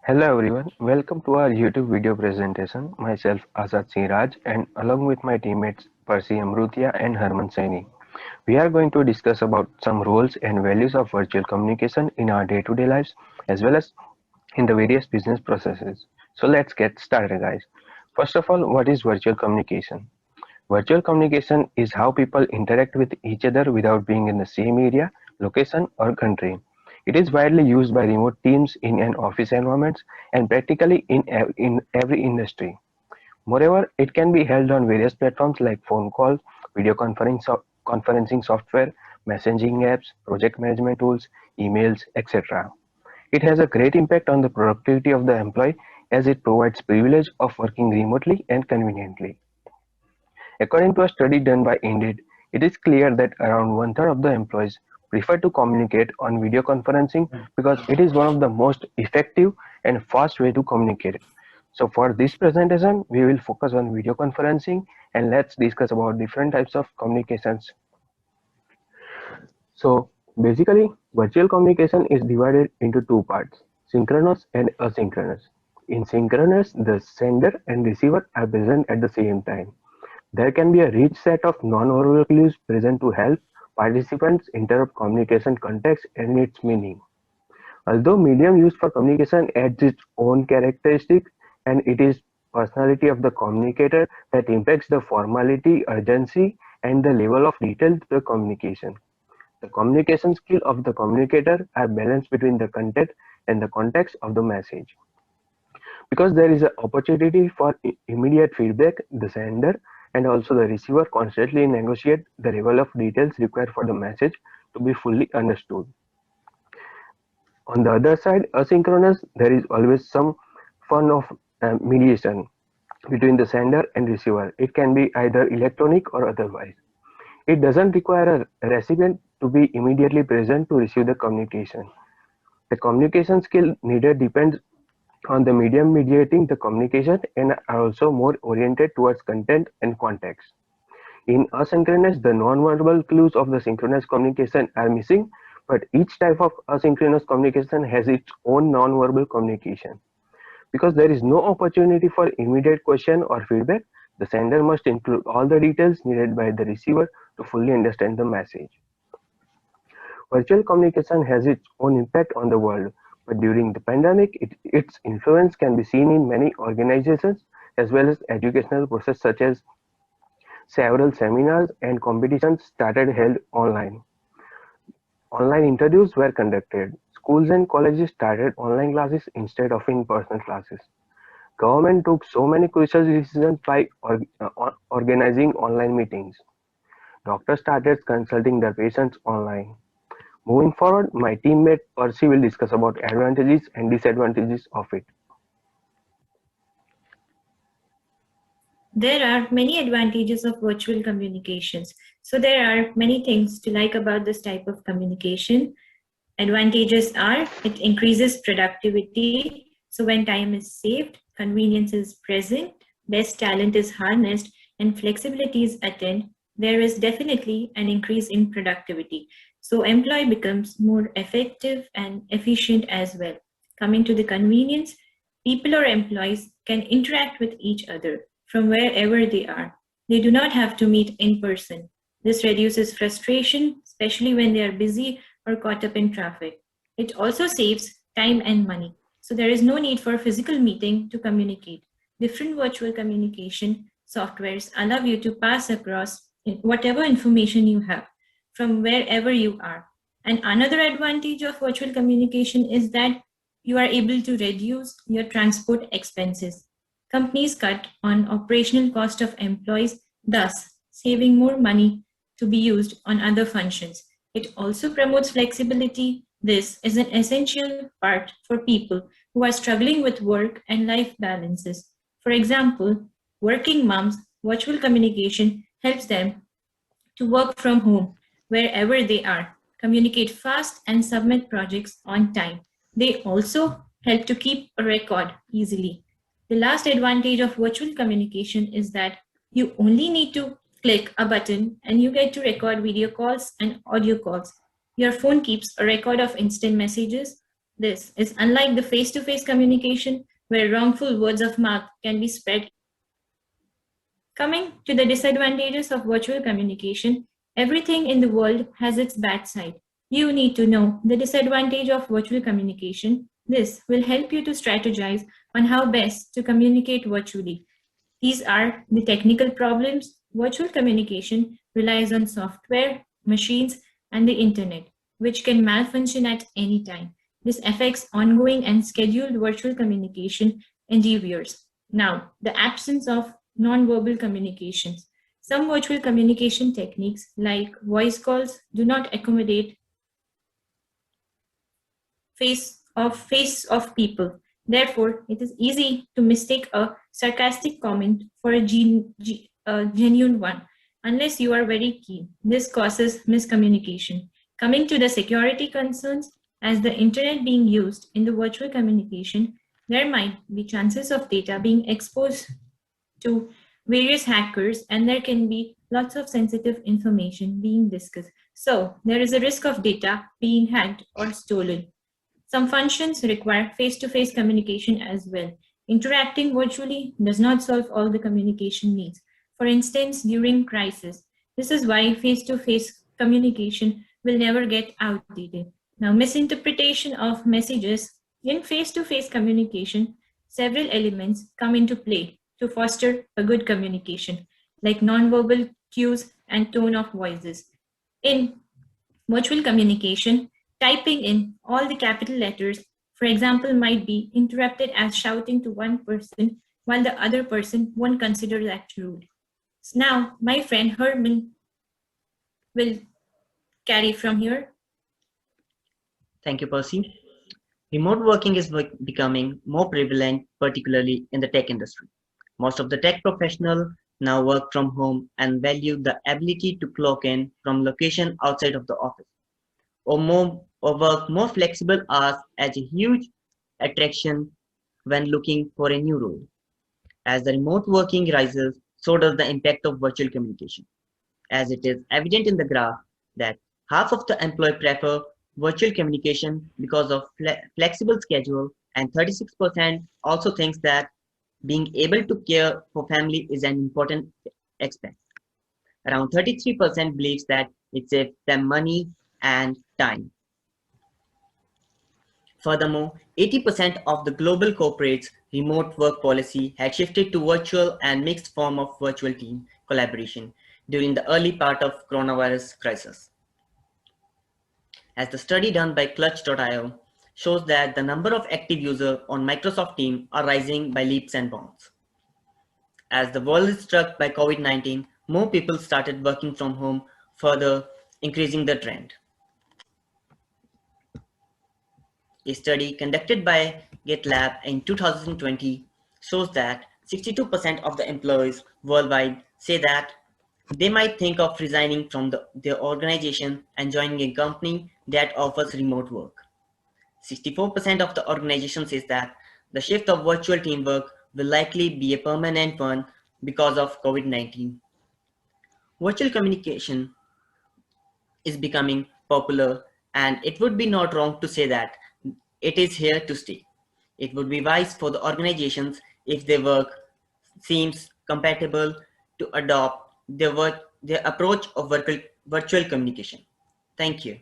Hello everyone, welcome to our YouTube video presentation. Myself Azad Singh Raj and along with my teammates Percy Amrutia and Harman Saini. We are going to discuss about some roles and values of virtual communication in our day-to-day lives as well as in the various business processes. So let's get started guys. First of all, what is virtual communication? Virtual communication is how people interact with each other without being in the same area, location, or country. It is widely used by remote teams in an office environment and practically in every industry. Moreover, it can be held on various platforms like phone calls, conferencing software, messaging apps, project management tools, emails, etc. It has a great impact on the productivity of the employee as it provides privilege of working remotely and conveniently. According to a study done by Indeed, it is clear that around one-third of the employees prefer to communicate on video conferencing because it is one of the most effective and fast way to communicate. So for this presentation, we will focus on video conferencing and let's discuss about different types of communications. So basically, virtual communication is divided into two parts, synchronous and asynchronous. In synchronous, the sender and receiver are present at the same time. There can be a rich set of non-verbal clues present to help participants interpret communication context and its meaning. Although medium used for communication adds its own characteristics and it is personality of the communicator that impacts the formality, urgency, and the level of detail to the communication. The communication skill of the communicator are balanced between the content and the context of the message. Because there is an opportunity for immediate feedback, the sender and also the receiver constantly negotiate the level of details required for the message to be fully understood. On the other side, asynchronous, there is always some fun of mediation between the sender and receiver. It can be either electronic or otherwise. It doesn't require a recipient to be immediately present to receive the communication. The communication skill needed depends on the medium mediating the communication and are also more oriented towards content and context. In asynchronous, the non-verbal clues of the synchronous communication are missing, but each type of asynchronous communication has its own non-verbal communication. Because there is no opportunity for immediate question or feedback, the sender must include all the details needed by the receiver to fully understand the message. Virtual communication has its own impact on the world, but during the pandemic, its influence can be seen in many organizations as well as educational processes such as several seminars and competitions started held online. Online interviews were conducted. Schools and colleges started online classes instead of in-person classes. Government took so many crucial decisions by organizing online meetings. Doctors started consulting their patients online. Moving forward, my teammate Percy will discuss about advantages and disadvantages of it. There are many advantages of virtual communications. So there are many things to like about this type of communication. Advantages are it increases productivity. So when time is saved, convenience is present, best talent is harnessed, and flexibility is attained, there is definitely an increase in productivity. So employee becomes more effective and efficient as well. Coming to the convenience, people or employees can interact with each other from wherever they are. They do not have to meet in person. This reduces frustration, especially when they are busy or caught up in traffic. It also saves time and money. So there is no need for physical meeting to communicate. Different virtual communication softwares allow you to pass across whatever information you have from wherever you are. And another advantage of virtual communication is that you are able to reduce your transport expenses. Companies cut on operational cost of employees, thus saving more money to be used on other functions. It also promotes flexibility. This is an essential part for people who are struggling with work and life balances. For example, working moms, virtual communication helps them to work from home wherever they are, communicate fast, and submit projects on time. They also help to keep a record easily. The last advantage of virtual communication is that you only need to click a button and you get to record video calls and audio calls. Your phone keeps a record of instant messages, This is unlike the face-to-face communication where wrongful words of mouth can be spread. Coming to the disadvantages of virtual communication, everything in the world has its bad side. You need to know the disadvantage of virtual communication. This will help you to strategize on how best to communicate virtually. These are the technical problems. Virtual communication relies on software, machines, and the internet, which can malfunction at any time. This affects ongoing and scheduled virtual communication endeavors. Now, the absence of nonverbal communications. Some virtual communication techniques, like voice calls, do not accommodate face of people. Therefore, it is easy to mistake a sarcastic comment for a genuine one, unless you are very keen. This causes miscommunication. Coming to the security concerns, as the internet being used in the virtual communication, there might be chances of data being exposed to various hackers, and there can be lots of sensitive information being discussed. So there is a risk of data being hacked or stolen. Some functions require face-to-face communication as well. Interacting virtually does not solve all the communication needs. For instance, during crisis, this is why face-to-face communication will never get outdated. Now, misinterpretation of messages. In face-to-face communication, several elements come into play to foster a good communication, like nonverbal cues and tone of voices. In virtual communication, typing in all the capital letters, for example, might be interrupted as shouting to one person while the other person won't consider that rude. So now, my friend Herman will carry from here. Thank you, Percy. Remote working is becoming more prevalent, particularly in the tech industry. Most of the tech professionals now work from home and value the ability to clock in from location outside of the office, or work more flexible hours as a huge attraction when looking for a new role. As the remote working rises, so does the impact of virtual communication, as it is evident in the graph that half of the employees prefer virtual communication because of flexible schedule, and 36% also thinks that being able to care for family is an important aspect. Around 33% believes that it saves them money and time. Furthermore, 80% of the global corporates' remote work policy had shifted to virtual and mixed form of virtual team collaboration during the early part of coronavirus crisis. As the study done by Clutch.io shows that the number of active users on Microsoft Teams are rising by leaps and bounds. As the world is struck by COVID-19, more people started working from home, further increasing the trend. A study conducted by GitLab in 2020 shows that 62% of the employees worldwide say that they might think of resigning from their organization and joining a company that offers remote work. 64% of the organization says that the shift of virtual teamwork will likely be a permanent one because of COVID-19. Virtual communication is becoming popular, and it would be not wrong to say that it is here to stay. It would be wise for the organizations, if their work seems compatible, to adopt their approach of virtual communication. Thank you.